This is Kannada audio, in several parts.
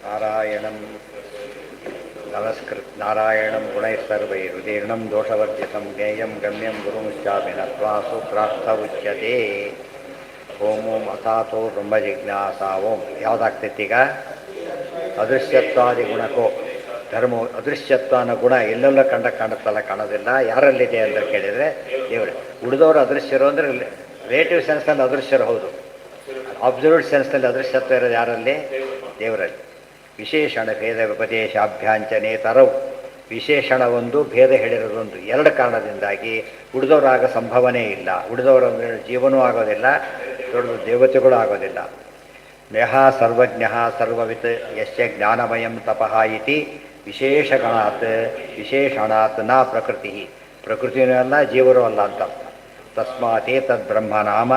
ನಾರಾಯಣಂ ನಮಸ್ಕೃತ್ ನಾರಾಯಣಂ ಗುಣೈಃಸರ್ವೈರುದೀರ್ಣಂ ದೋಷವರ್ಜಿತಂ ಜ್ಞೇಯಂ ಗಮ್ಯಂ ಗುರುಮುಚ್ಚಾಪಿ ನತ್ವಾ ಸೂತ್ರಾರ್ಥ ಉಚ್ಯತೆ. ಓಂ ಓಂ ಅಥಾತೋ ಬ್ರಹ್ಮ ಜಿಜ್ಞಾಸಾ ಓಂ. ಯಾವುದಾಗ್ತೈತಿ ಈಗ? ಅದೃಶ್ಯತ್ವಾದಿ ಗುಣಕೋ ಧರ್ಮ. ಅದೃಶ್ಯತ್ವ ಅನ್ನೋ ಗುಣ ಎಲ್ಲೆಲ್ಲ ಕಾಣುತ್ತಲ್ಲ, ಕಾಣೋದಿಲ್ಲ. ಯಾರಲ್ಲಿದೆ ಅಂತ ಕೇಳಿದರೆ ದೇವರು. ಉಳಿದವರು ಅದೃಶ್ಯರು ಅಂದರೆ ರಿಲೇಟಿವ್ ಸೆನ್ಸ್ನಲ್ಲಿ ಅದೃಶ್ಯರು ಹೌದು. ಅಬ್ಸಲ್ಯೂಟ್ ಸೆನ್ಸ್ನಲ್ಲಿ ಅದೃಶ್ಯತ್ವ ಇರೋದು ಯಾರಲ್ಲಿ? ದೇವರಲ್ಲಿ. ವಿಶೇಷಣ ಭೇದ ಉಪದೇಶಾಭ್ಯಾಂಚನೆ ತರವು. ವಿಶೇಷಣ ಒಂದು, ಭೇದ ಹೇಳಿರೋದೊಂದು. ಎರಡು ಕಾರಣದಿಂದಾಗಿ ಉಳಿದವರಾಗ ಸಂಭವನೇ ಇಲ್ಲ. ಉಳಿದವರು ಅಂದರೆ ಜೀವನೂ ಆಗೋದಿಲ್ಲ, ದೊಡ್ಡ ದೇವತೆಗಳು ಆಗೋದಿಲ್ಲ. ನ್ಯಃ ಸರ್ವಜ್ಞ ಸರ್ವವಿತ್ ಯಸ್ಯ ಜ್ಞಾನಮಯಂ ತಪಃ ಇತಿ ವಿಶೇಷಗಣಾತ್ ವಿಶೇಷಣಾತ್ ನ ಪ್ರಕೃತಿ. ಪ್ರಕೃತಿಯೂ ಅಲ್ಲ, ಜೀವರು ಅಲ್ಲ ಅಂತ. ತಸ್ಮಾತ್ ಏತದ್ ಬ್ರಹ್ಮನಾಮ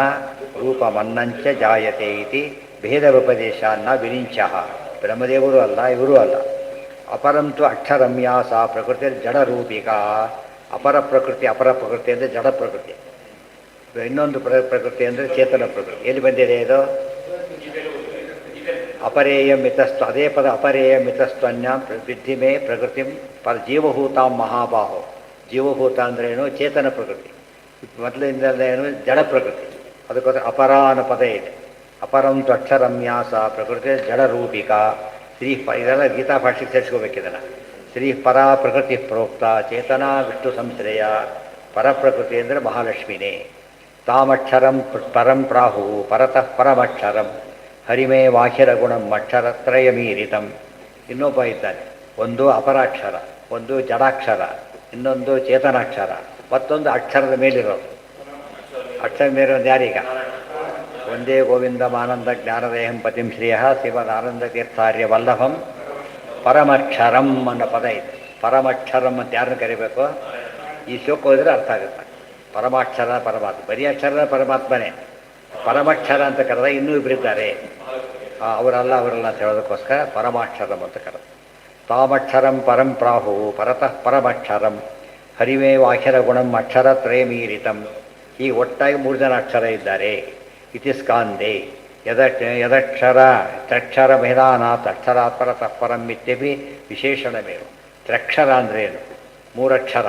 ರೂಪಮನ್ನಂಚ ಜಾಯತೆ ಇತಿ ಭೇದ ಉಪದೇಶ ನ ವಿರಿಂಚಃ. ಬ್ರಹ್ಮದೇವರು ಅಲ್ಲ, ಇವರೂ ಅಲ್ಲ. ಅಪರಂತು ಅಕ್ಷರಮ್ಯ ಸಾ ಪ್ರಕೃತಿ ಜಡರೂಪಿಕಾ. ಅಪರ ಪ್ರಕೃತಿ ಅಂದರೆ ಜಡ ಪ್ರಕೃತಿ. ಇನ್ನೊಂದು ಪ್ರಕೃತಿ ಅಂದರೆ ಚೇತನ ಪ್ರಕೃತಿ. ಎಲ್ಲಿ ಬಂದಿದೆ ಇದು? ಅಪರೇಯ ಮಿತಸ್ತು. ಅದೇ ಪದ ಅಪರೇಯ ಮಿತಸ್ತ್ವನ್ಯಾಂ ವಿದ್ಧಿಮೇ ಪ್ರಕೃತಿ ಜೀವಭೂತಾಂ ಮಹಾಬಾಹೋ. ಜೀವಭೂತ ಅಂದ್ರೇನು? ಚೇತನ ಪ್ರಕೃತಿ. ಮೊದಲಿಂದಲೇನು? ಜಡ ಪ್ರಕೃತಿ. ಅದಕ್ಕೋಸ್ಕರ ಅಪರ ಅನ್ನೋ ಪದ ಇದೆ. ಅಪರಂತು ಅಕ್ಷರಮ್ಯಾಸ ಪ್ರಕೃತಿ ಜಡರೂಪಿಕಾ. ಇದೆಲ್ಲ ಗೀತಾ ಭಾಷೆಗೆ ಸೇರಿಸ್ಕೋಬೇಕಿದೆಲ್ಲ. ಶ್ರೀ ಪರ ಪ್ರಕೃತಿ ಪ್ರೋಕ್ತ ಚೇತನಾ ವಿಷ್ಣು ಸಂಶ್ರಯ. ಪರಪ್ರಕೃತಿ ಅಂದರೆ ಮಹಾಲಕ್ಷ್ಮಿನೇ. ತಾಮಕ್ಷರಂ ಪರಂ ಪ್ರಾಹು ಪರತಃ ಪರಮಕ್ಷರಂ ಹರಿಮೇ ವಾಹಿರ ಗುಣಂ ಅಕ್ಷರತ್ರಯಮೀರಿತಂ. ಇನ್ನೊಬ್ಬ ಇದ್ದಾನೆ. ಒಂದು ಅಪರಾಕ್ಷರ, ಒಂದು ಜಡಾಕ್ಷರ, ಇನ್ನೊಂದು ಚೇತನಾಕ್ಷರ, ಮತ್ತೊಂದು ಅಕ್ಷರದ ಮೇಲಿರೋದು. ಅಕ್ಷರದ ಮೇಲಿರೋದು ಯಾರೀಗ? ಒಂದೇ ಗೋವಿಂದಮಾನಂದ ಜ್ಞಾನದೇಹಂ ಪತಿಂ ಶ್ರೀಯ ಶಿವನಾನಂದ ತೀರ್ಥಾರ್ಯ ವಲ್ಲಭಂ ಪರಮಕ್ಷರಂ ಅನ್ನೋ ಪದ ಇದೆ. ಪರಮಕ್ಷರಂ ಅಂತ ಯಾರನ್ನು ಕರಿಬೇಕು? ಈ ಶ್ಲೋಕ ಹೋದರೆ ಅರ್ಥ ಆಗುತ್ತೆ. ಪರಮಾಕ್ಷರ ಪರಮಾತ್ಮ. ಬರೀ ಅಕ್ಷರ ಪರಮಾತ್ಮನೇ. ಪರಮಕ್ಷರ ಅಂತ ಕರೆದ ಇನ್ನೂ ಇಬ್ಬರಿದ್ದಾರೆ. ಅವರಲ್ಲ ಅಂತ ಹೇಳೋದಕ್ಕೋಸ್ಕರ ಪರಮಾಕ್ಷರಂ ಅಂತ ಕರೆದ. ತಾಮಕ್ಷರಂ ಪರಂ ಪ್ರಾಹು ಪರತಃ ಪರಮಕ್ಷರಂ ಹರಿಮೇ ವಾಖ್ಯರ ಗುಣಂ ಅಕ್ಷರತ್ರಯಮೀರಿತಂ. ಈ ಒಟ್ಟಾಗಿ 3 ಜನ ಅಕ್ಷರ ಇದ್ದಾರೆ. ಇತಿ ಸ್ಕಾಂದೆ ಯದಕ್ಷರ ತ್ರಕ್ಷರ ಭೇದಾನಾತ್ ಅಕ್ಷರಾತ್ ಪರತಃ ಪರಂ ಇತ್ಯಪಿ ವಿಶೇಷಣವೇನು. ತ್ರಕ್ಷರ ಅಂದ್ರೇನು? 3 ಅಕ್ಷರ.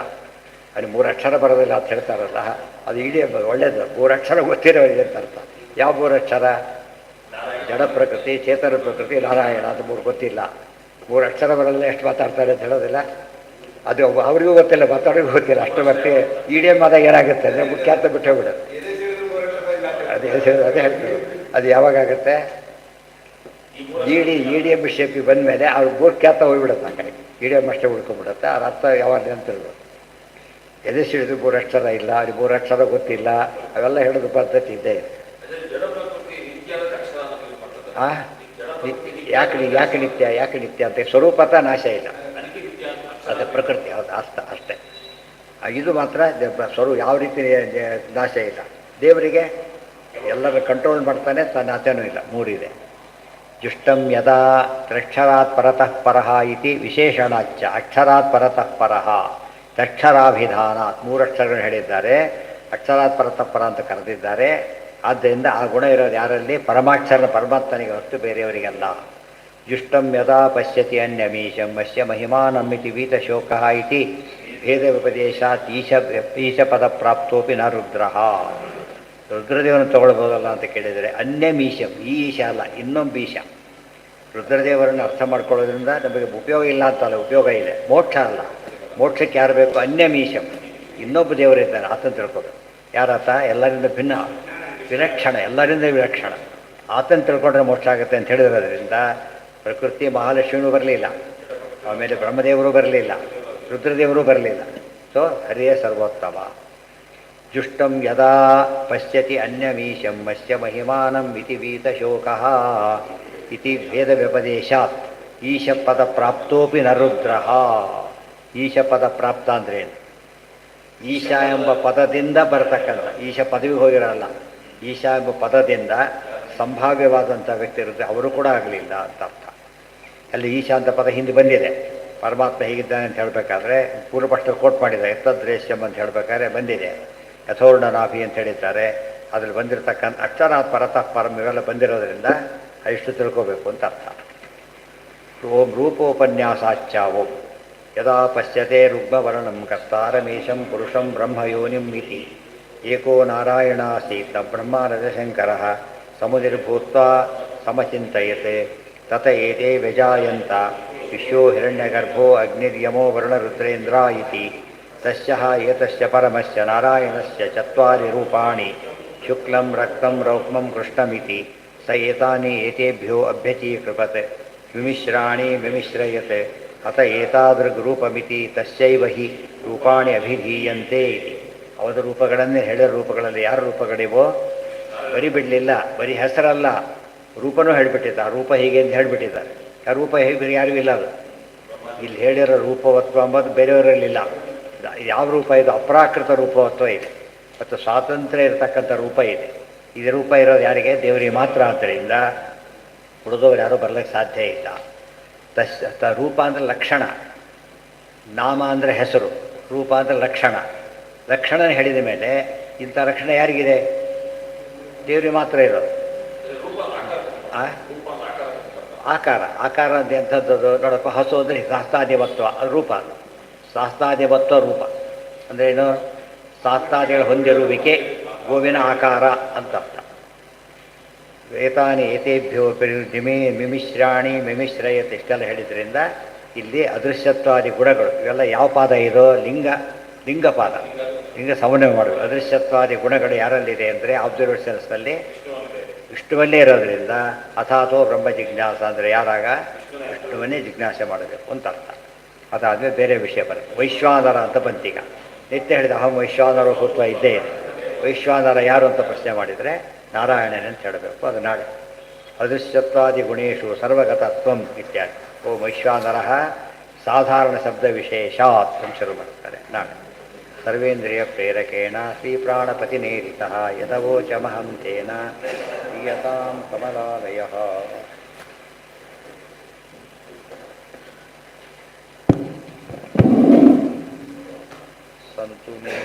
ಅಲ್ಲಿ 3 ಅಕ್ಷರ ಬರೋದಿಲ್ಲ ಅಂತ ಹೇಳ್ತಾರಲ್ಲ, ಅದು ಇಡೀ ಒಳ್ಳೇದು. 3 ಅಕ್ಷರ ಗೊತ್ತಿರೋರಿಗೆ ಅಂತ ಅರ್ಥ. ಯಾವ 3 ಅಕ್ಷರ? ಜಡ ಪ್ರಕೃತಿ, ಚೇತನ ಪ್ರಕೃತಿ, ನಾರಾಯಣ. ಅದು 3 ಗೊತ್ತಿಲ್ಲ. 3 ಅಕ್ಷರ ಬರೋದಿಲ್ಲ. ಎಷ್ಟು ಮಾತಾಡ್ತಾರೆ ಅಂತ ಹೇಳೋದಿಲ್ಲ. ಅದು ಅವರಿಗೂ ಗೊತ್ತಿಲ್ಲ, ಮಾತಾಡೋರಿಗೂ ಗೊತ್ತಿಲ್ಲ. ಅಷ್ಟು ಬರ್ತೀವಿ. ಇಡಿಎಂ ಆದಾಗ ಏನಾಗುತ್ತೆ ಅಂದರೆ ಮುಖ್ಯ ಅಂತ ಬಿಟ್ಟೇ ಬಿಡೋದು. ಅದೇ ಹೇಳ್ತಾರೆ. ಅದು ಯಾವಾಗುತ್ತೆ? ಇಡಿಎಂ ಶೇಪಿಗೆ ಬಂದ ಮೇಲೆ ಅವ್ರು ಖ್ಯಾತ ಹೋಗ್ಬಿಡುತ್ತೆ. ಆ ಕಡೆ ಇಡಿಎಂ ಅಷ್ಟೇ ಉಳ್ಕೊಂಡ್ಬಿಡುತ್ತೆ. ಅವ್ರ ಅರ್ಥ ಯಾವಾಗ ಅಂತ ಹೇಳ್ಬೋದು. ಎದೆ ಸಿಡಿದು 3 ಅಕ್ಷರ ಇಲ್ಲ, ಅವ್ರಿಗೆ 3 ಅಕ್ಷರ ಗೊತ್ತಿಲ್ಲ. ಅವೆಲ್ಲ ಹೇಳೋದು ಪದ್ಧತಿ ಇದೆ. ಯಾಕೆ ನಿತ್ಯ ಅಂತ ಸ್ವರೂಪತ ನಾಶ ಇಲ್ಲ. ಅದು ಪ್ರಕೃತಿ. ಅಷ್ಟೇ. ಇದು ಮಾತ್ರ ಸ್ವರೂಪ ಯಾವ ರೀತಿ ನಾಶ ಇಲ್ಲ. ದೇವರಿಗೆ ಎಲ್ಲರ ಕಂಟ್ರೋಲ್ ಮಾಡ್ತಾನೆ, ತನ್ನ ಅತನೂ ಇಲ್ಲ. 3 ಇದೆ. ಜುಷ್ಟಂ ಯದಾ ತ್ರಕ್ಷರಾತ್ ಪರತಃ ಪರಃ ಇತಿ ವಿಶೇಷಣಾಚ್ಚ ಅಕ್ಷರಾತ್ ಪರತಃ ಪರಃ ತ್ರಕ್ಷರಾಭಿಧಾನಾತ್. 3 ಅಕ್ಷರಗಳು ಹೇಳಿದ್ದಾರೆ. ಅಕ್ಷರಾತ್ ಪರತಃ ಪರ ಅಂತ ಕರೆದಿದ್ದಾರೆ. ಆದ್ದರಿಂದ ಆ ಗುಣ ಇರೋದು ಯಾರಲ್ಲಿ? ಪರಮಾಕ್ಷರ ಪರಮಾತ್ಮನಿಗೆ ಹೊರತು ಬೇರೆಯವರಿಗೆಲ್ಲ. ಜುಷ್ಟಂ ಯದಾ ಪಶ್ಯತಿ ಅನ್ಯಮೀಶಂ ಅಸ್ಯ ಮಹಿಮಾನಮಿತಿ ವೀತಶೋಕಃ ಇತಿ ಭೇದ ಉಪದೇಶಾತ್ ಈಶ ಪದ ಪ್ರಾಪ್ತೋಪಿ ನ ರುದ್ರಃ. ರುದ್ರದೇವರನ್ನು ತಗೊಳ್ಬೋದಲ್ಲ ಅಂತ ಕೇಳಿದರೆ ಅನ್ಯಮೀಶಂ. ಈ ಈಶ ಅಲ್ಲ, ಇನ್ನೊಬ್ಬ ಈಶ. ರುದ್ರದೇವರನ್ನು ಅರ್ಥ ಮಾಡ್ಕೊಳ್ಳೋದ್ರಿಂದ ನಮಗೆ ಉಪಯೋಗ ಇಲ್ಲ ಅಂತಲ್ಲ, ಉಪಯೋಗ ಇದೆ. ಮೋಕ್ಷ ಅಲ್ಲ. ಮೋಕ್ಷಕ್ಕೆ ಯಾರು ಬೇಕು? ಅನ್ಯಮೀಶಂ. ಇನ್ನೊಬ್ಬ ದೇವರಿದ್ದಾನೆ, ಆತನ ತಿಳ್ಕೊಬೇಕು. ಯಾರಾತ? ಎಲ್ಲರಿಂದ ಭಿನ್ನ, ವಿಲಕ್ಷಣ, ಎಲ್ಲರಿಂದ ವಿಲಕ್ಷಣ. ಆತನ ತಿಳ್ಕೊಂಡ್ರೆ ಮೋಕ್ಷ ಆಗುತ್ತೆ ಅಂತ ಹೇಳಿರೋದ್ರಿಂದ ಪ್ರಕೃತಿ ಮಹಾಲಕ್ಷ್ಮಿಯೂ ಬರಲಿಲ್ಲ, ಆಮೇಲೆ ಬ್ರಹ್ಮದೇವರು ಬರಲಿಲ್ಲ, ರುದ್ರದೇವರು ಬರಲಿಲ್ಲ. ಸೊ ಹರಿಯೇ ಸರ್ವೋತ್ತಮ. ಜುಷ್ಟಂ ಯದಾ ಪಶ್ಯತಿ ಅನ್ಯಮೀಶಂ ಅಸ್ಯ ಮಹಿಮಾನಂ ಇತಿ ವೀತಶೋಕಃ ಇತಿ ಭೇದ ವ್ಯಪದೇಶಾತ್ ಈಶ ಪದ ಪ್ರಾಪ್ತೋಪಿ ನ ರುದ್ರಃ. ಈಶ ಪದ ಪ್ರಾಪ್ತ ಅಂದ್ರೇನು? ಈಶ ಎಂಬ ಪದದಿಂದ ಬರತಕ್ಕಂಥ, ಈಶ ಪದವಿ ಹೋಗಿರಲ್ಲ. ಈಶ ಎಂಬ ಪದದಿಂದ ಸಂಭಾವ್ಯವಾದಂಥ ವ್ಯಕ್ತಿ ಇರುತ್ತೆ, ಅವರು ಕೂಡ ಆಗಲಿಲ್ಲ ಅಂತ ಅರ್ಥ. ಅಲ್ಲಿ ಈಶ ಅಂತ ಪದ ಹಿಂದೆ ಬಂದಿದೆ. ಪರಮಾತ್ಮ ಹೇಗಿದ್ದಾನೆ ಅಂತ ಹೇಳಬೇಕಾದ್ರೆ ಪೂರ್ವಪಕ್ಷ ಕೋಟ್ ಮಾಡಿದ್ದಾರೆ. ಎತ್ತದ್ರೇಶ್ಯಂ ಅಂತ ಹೇಳಬೇಕಾದ್ರೆ ಬಂದಿದೆ. ಯಥೋರ್ಣನಾಭಿ ಅಂತ ಹೇಳಿದ್ದಾರೆ. ಅದ್ರಲ್ಲಿ ಬಂದಿರತಕ್ಕಂಥ ಅಕ್ಷರಾತ್ ಪರತಃ ಪರಂ ಇವೆಲ್ಲ ಬಂದಿರೋದ್ರಿಂದ ಇಷ್ಟು ತಿಳ್ಕೋಬೇಕು ಅಂತ ಅರ್ಥ. ಓಂ ರೂಪೋಪನ್ಯಾಸಾಚ್ಚ ಓಂ ಯದಾ ಪಶ್ಯತೆ ರುಗ್ಮವರ್ಣಂ ಕರ್ತಾರಮೇಶಂ ಪುರುಷಂ ಬ್ರಹ್ಮಯೋನಿಂ ಇತಿ ಏಕೋ ನಾರಾಯಣಾಸೀತ್ ಬ್ರಹ್ಮಾನಂದಶಂಕರಃ ಸಮುನಿರ್ಭೂತ್ವಾ ಸಮಚಿಂತಯತೆ ತತ ಏತೆ ವ್ಯಜಾಯಂತ ವಿಶ್ವೋ ಹಿರಣ್ಯಗರ್ಭೋ ಅಗ್ನಿರ್ಯಮೋ ವರ್ಣರುದ್ರೇಂದ್ರ ಇತಿ ತಸ್ಯ ಏತಸ್ಯ ಪರಮಸ್ಯ ನಾರಾಯಣಸ್ಯ ಚತ್ವಾರಿ ರೂಪಾಣಿ ಶುಕ್ಲಂ ರಕ್ತಂ ರೌಕ್ಮಂ ಕೃಷ್ಣಮಿತಿ ಸ ಏತಾನಿ ಏತೇಭ್ಯೋ ಅಭ್ಯಚೀಕೃಪತ್ ವಿಮಿಶ್ರಾಣಿ ವಿಮಿಶ್ರಯತೆ ಅತ ಏತಾದೃಗ್ರೂಪಮಿತಿ ತಸ್ಯೈವ ಹಿ ರೂಪಾಣಿ ಅಭಿಧೀಯಂತೆ ಇತಿ. ಅವರ ರೂಪಗಳನ್ನೇ ಹೇಳಿದ ರೂಪಗಳಲ್ಲಿ ಯಾರ ರೂಪಗಳಿವೋ ಬರಿ ಬಿಡಲಿಲ್ಲ, ಬರೀ ಹೆಸರಲ್ಲ ರೂಪನೂ ಹೇಳಿಬಿಟ್ಟಿದ್ದಾರೆ. ರೂಪ ಹೀಗೆ ಅಂತ ಹೇಳಿಬಿಟ್ಟಿದ್ದಾರೆ. ಆ ರೂಪ ಹೇಗೆ ಯಾರಿಗೂ ಇಲ್ಲ. ಅದು ಇಲ್ಲಿ ಹೇಳಿರೋ ರೂಪವತ್ವ ಅಂಬೋದು ಬೇರೆಯವರಲ್ಲಿಲ್ಲ. ಯಾವ ರೂಪ ಇದು? ಅಪ್ರಾಕೃತ ರೂಪವತ್ವ ಇದೆ ಮತ್ತು ಸ್ವಾತಂತ್ರ್ಯ ಇರತಕ್ಕಂಥ ರೂಪ ಇದೆ. ಇದು ರೂಪ ಇರೋದು ಯಾರಿಗೆ? ದೇವರಿಗೆ ಮಾತ್ರ. ಆದ್ದರಿಂದ ಉಳಿದವರು ಯಾರೂ ಬರಲಿಕ್ಕೆ ಸಾಧ್ಯ ಇಲ್ಲ. ರೂಪ ಅಂದರೆ ಲಕ್ಷಣ, ನಾಮ ಅಂದರೆ ಹೆಸರು, ರೂಪ ಅಂದರೆ ಲಕ್ಷಣ. ಲಕ್ಷಣ ಹೇಳಿದ ಮೇಲೆ ಇಂಥ ಲಕ್ಷಣ ಯಾರಿಗಿದೆ? ದೇವರಿಗೆ ಮಾತ್ರ ಇರೋದು. ಆಕಾರ, ಆಕಾರ ಅಂತ ಎಂಥದ್ದು ನೋಡಪ್ಪ. ಹಸು ಅಂದರೆ ಶಾಸ್ತಾಧಿಪತ್ವ, ಅದು ರೂಪ. ಅದು ಶಾಸ್ತಾಧಿಪತ್ವ ರೂಪ ಅಂದರೆ ಏನು? ಶಾಸ್ತಾದಿಗಳ ಹೊಂದಿರುವಿಕೆ, ಗೋವಿನ ಆಕಾರ ಅಂತ ಅರ್ಥ. ಏತಾನಿ ಏತೇಭ್ಯೋ ಮಿಮಿಶ್ರಾಣಿ ಮಿಮಿಶ್ರಯತೆ ಇಷ್ಟೆಲ್ಲ ಹೇಳಿದ್ರಿಂದ ಇಲ್ಲಿ ಅದೃಶ್ಯತ್ವಾದಿ ಗುಣಗಳು ಇವೆಲ್ಲ ಯಾವ ಪಾದ ಇದೋ? ಲಿಂಗಪಾದ, ಲಿಂಗ ಸಮನ್ವಯ ಮಾಡಬೇಕು. ಅದೃಶ್ಯತ್ವಾದಿ ಗುಣಗಳು ಯಾರಲ್ಲಿದೆ ಅಂದರೆ ಆಬ್ಸರ್ವೇಷನ್ಸ್ನಲ್ಲಿ ವಿಷ್ಣುವಲ್ಲೇ ಇರೋದ್ರಿಂದ ಅಥಾತೋ ಬ್ರಹ್ಮ ಜಿಜ್ಞಾಸ ಅಂದರೆ ಯಾರಾಗ ವಿಷ್ಣುವನ್ನೇ ಜಿಜ್ಞಾಸೆ ಮಾಡಬೇಕು ಅಂತ ಅರ್ಥ. ಅದಾದಮೇಲೆ ಬೇರೆ ವಿಷಯ ಬರುತ್ತೆ. ವೈಶ್ವಾನರ ಅಂತ ಬಂತೀಗ. ನಿತ್ಯ ಹೇಳಿದ ಅಹಂ ವೈಶ್ವಾನರ ಭೂತ್ವ ಇದ್ದೇ ಇದೆ. ವೈಶ್ವಾನರ ಯಾರು ಅಂತ ಪ್ರಶ್ನೆ ಮಾಡಿದರೆ ನಾರಾಯಣನೇ ಅಂತ ಹೇಳಬೇಕು. ಅದು ನಾಳೆ ಅದೃಶ್ಯತ್ವಾದಿ ಗುಣೇಶು ಸರ್ವಗತತ್ವಂ ಇತ್ಯಾದಿ. ಓ ವೈಶ್ವಾನರ ಸಾಧಾರಣ ಶಬ್ದ ವಿಶೇಷಾತ್ ಅಂತ ಶುರು ಮಾಡ್ತಾರೆ ನಾಳೆ. ಸರ್ವೇಂದ್ರಿಯ ಪ್ರೇರಕೇಣ ಶ್ರೀಪ್ರಾಣಪತಿನೇರಿತಃ ಯದವೋಚಮಹಂ ತೇನ ಪ್ರಿಯತಾಂ ಕಮಲಾಲಯಃ. ಸಂತು ಮೇ